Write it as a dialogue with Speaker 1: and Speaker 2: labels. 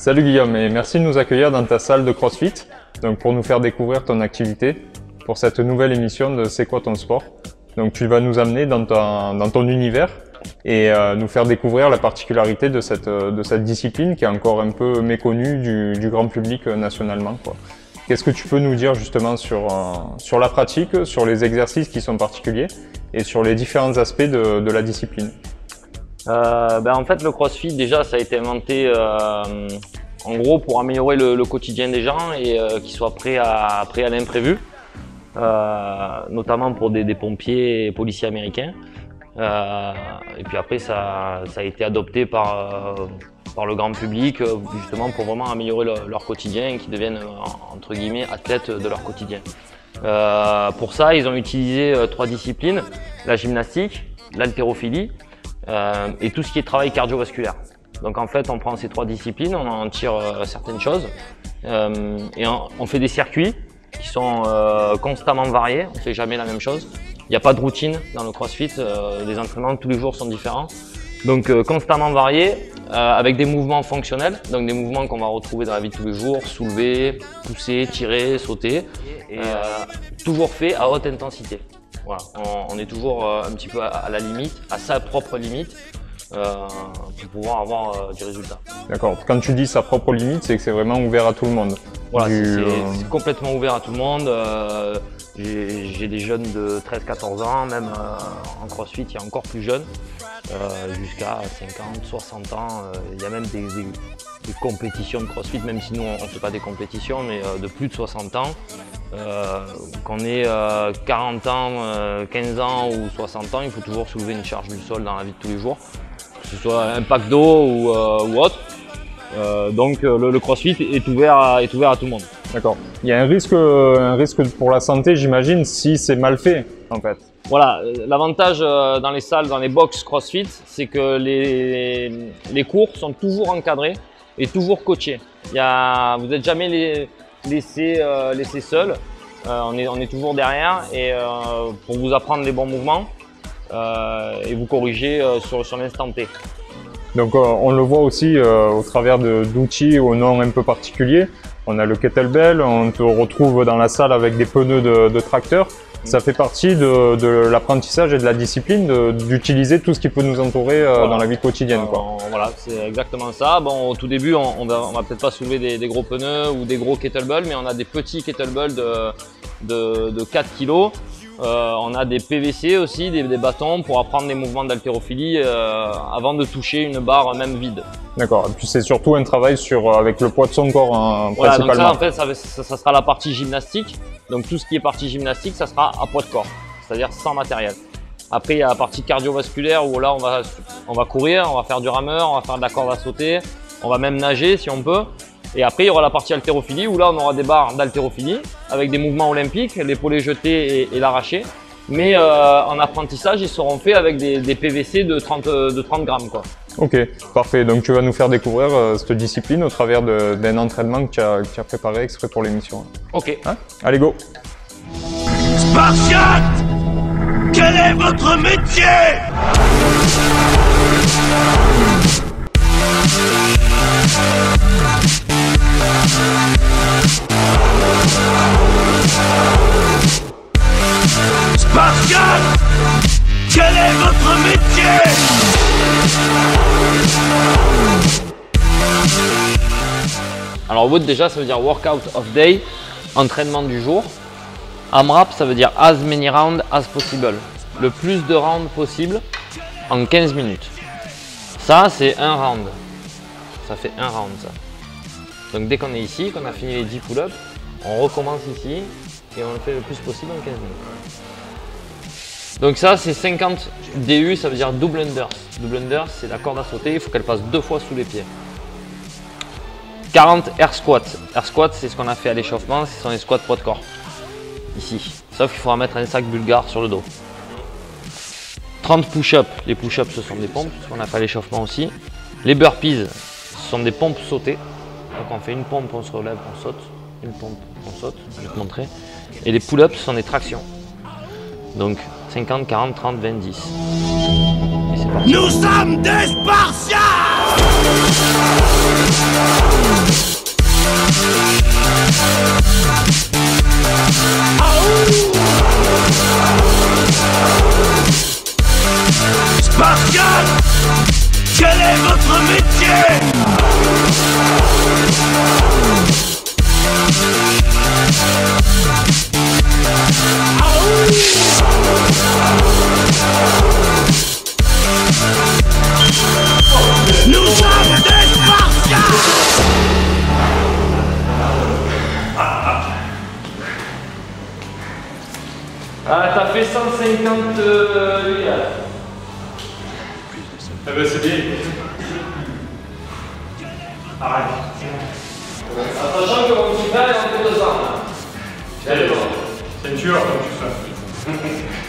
Speaker 1: Salut Guillaume et merci de nous accueillir dans ta salle de CrossFit donc pour nous faire découvrir ton activité pour cette nouvelle émission de C'est quoi ton sport. Donc tu vas nous amener dans ton univers et nous faire découvrir la particularité de cette discipline qui est encore un peu méconnue du grand public nationalement, quoi. Qu'est-ce que tu peux nous dire justement sur la pratique, sur les exercices qui sont particuliers et sur les différents aspects de la discipline?
Speaker 2: En fait, le CrossFit, déjà, ça a été inventé en gros pour améliorer le quotidien des gens et qu'ils soient prêts à l'imprévu, notamment pour des pompiers et policiers américains. Et puis après, ça a été adopté par le grand public, justement pour vraiment améliorer leur quotidien et qu'ils deviennent entre guillemets athlètes de leur quotidien. Pour ça, ils ont utilisé 3 disciplines: la gymnastique, l'haltérophilie et tout ce qui est travail cardiovasculaire. Donc en fait, on prend ces 3 disciplines, on en tire certaines choses et on fait des circuits qui sont constamment variés, on ne fait jamais la même chose. Il n'y a pas de routine dans le CrossFit, les entraînements tous les jours sont différents. Donc constamment variés, avec des mouvements fonctionnels, donc des mouvements qu'on va retrouver dans la vie de tous les jours: soulever, pousser, tirer, sauter, et toujours fait à haute intensité. Voilà, on est toujours un petit peu à la limite, à sa propre limite, pour pouvoir avoir du résultat.
Speaker 1: D'accord. Quand tu dis sa propre limite, c'est que c'est vraiment ouvert à tout le monde.
Speaker 2: Voilà, c'est complètement ouvert à tout le monde. J'ai des jeunes de 13-14 ans, même en CrossFit, il y a encore plus jeunes, jusqu'à 50, 60 ans. Il y a même des compétitions de CrossFit, même si nous on ne fait pas des compétitions, mais de plus de 60 ans. Qu'on ait 40 ans, 15 ans ou 60 ans, il faut toujours soulever une charge du sol dans la vie de tous les jours, que ce soit un pack d'eau ou autre. Donc le CrossFit est ouvert à tout le monde.
Speaker 1: D'accord. Il y a un risque pour la santé, j'imagine, si c'est mal fait, en fait.
Speaker 2: Voilà, l'avantage dans les salles, dans les box CrossFit, c'est que les cours sont toujours encadrés et toujours coachés. Vous n'êtes jamais laissé seul. On est toujours derrière et pour vous apprendre les bons mouvements et vous corriger sur l'instant T.
Speaker 1: Donc on le voit aussi au travers d'outils au nom un peu particulier. On a le kettlebell, on te retrouve dans la salle avec des pneus de tracteur. Ça fait partie de l'apprentissage et de la discipline d'utiliser tout ce qui peut nous entourer dans la vie quotidienne, quoi.
Speaker 2: Voilà, c'est exactement ça. Bon, au tout début, on va peut-être pas soulever des gros pneus ou des gros kettlebells, mais on a des petits kettlebells de 4 kg. On a des PVC aussi, des bâtons pour apprendre des mouvements d'haltérophilie avant de toucher une barre même vide. D'accord.
Speaker 1: Et puis c'est surtout un travail avec le poids de son corps, hein,
Speaker 2: voilà,
Speaker 1: principalement.
Speaker 2: Donc ça, en fait, ça sera la partie gymnastique. Donc tout ce qui est partie gymnastique, ça sera à poids de corps, c'est-à-dire sans matériel. Après, il y a la partie cardiovasculaire où là, on va courir, on va faire du rameur, on va faire de la corde à sauter, on va même nager si on peut. Et après, il y aura la partie haltérophilie où là, on aura des barres d'haltérophilie avec des mouvements olympiques, l'épaulé jeté et l'arraché. Mais en apprentissage, ils seront faits avec des PVC de 30 grammes, quoi.
Speaker 1: Ok, parfait. Donc tu vas nous faire découvrir cette discipline au travers d'un entraînement que tu as préparé exprès pour l'émission.
Speaker 2: Ok.
Speaker 1: Hein? Allez, go!
Speaker 3: Spartiate! Quel est votre métier? Spartiate! Quel est votre métier?
Speaker 2: Alors WOD déjà, ça veut dire Workout of Day, entraînement du jour. AMRAP, ça veut dire As many rounds as possible, le plus de rounds possible en 15 minutes. Ça, c'est un round. Ça fait un round, ça. Donc dès qu'on est ici, qu'on a fini les 10 pull-ups, on recommence ici et on le fait le plus possible en 15 minutes. Donc ça, c'est 50 DU, ça veut dire double unders. Double unders, c'est la corde à sauter, il faut qu'elle passe 2 fois sous les pieds. 40 air squats. Air squat, c'est ce qu'on a fait à l'échauffement, ce sont les squats poids de corps. Ici. Sauf qu'il faudra mettre un sac bulgare sur le dos. 30 push-ups. Les push-ups, ce sont des pompes, ce qu'on a fait à l'échauffement aussi. Les burpees, ce sont des pompes sautées. Donc on fait une pompe, on se relève, on saute. Une pompe, on saute, je vais te montrer. Et les pull-ups, ce sont des tractions. Donc 50, 40, 30, 20, 10. Et c'est parti.
Speaker 3: Nous sommes des Spartiates! Spartiate, quel est votre métier? Nous sommes des Spartiates!
Speaker 2: Ah, t'as fait 150 litres.
Speaker 1: Eh ben c'est bien. Arrête.
Speaker 2: Sachant que mon petit frère est en fait 2 ans.
Speaker 1: C'est une tueur comme tu fais.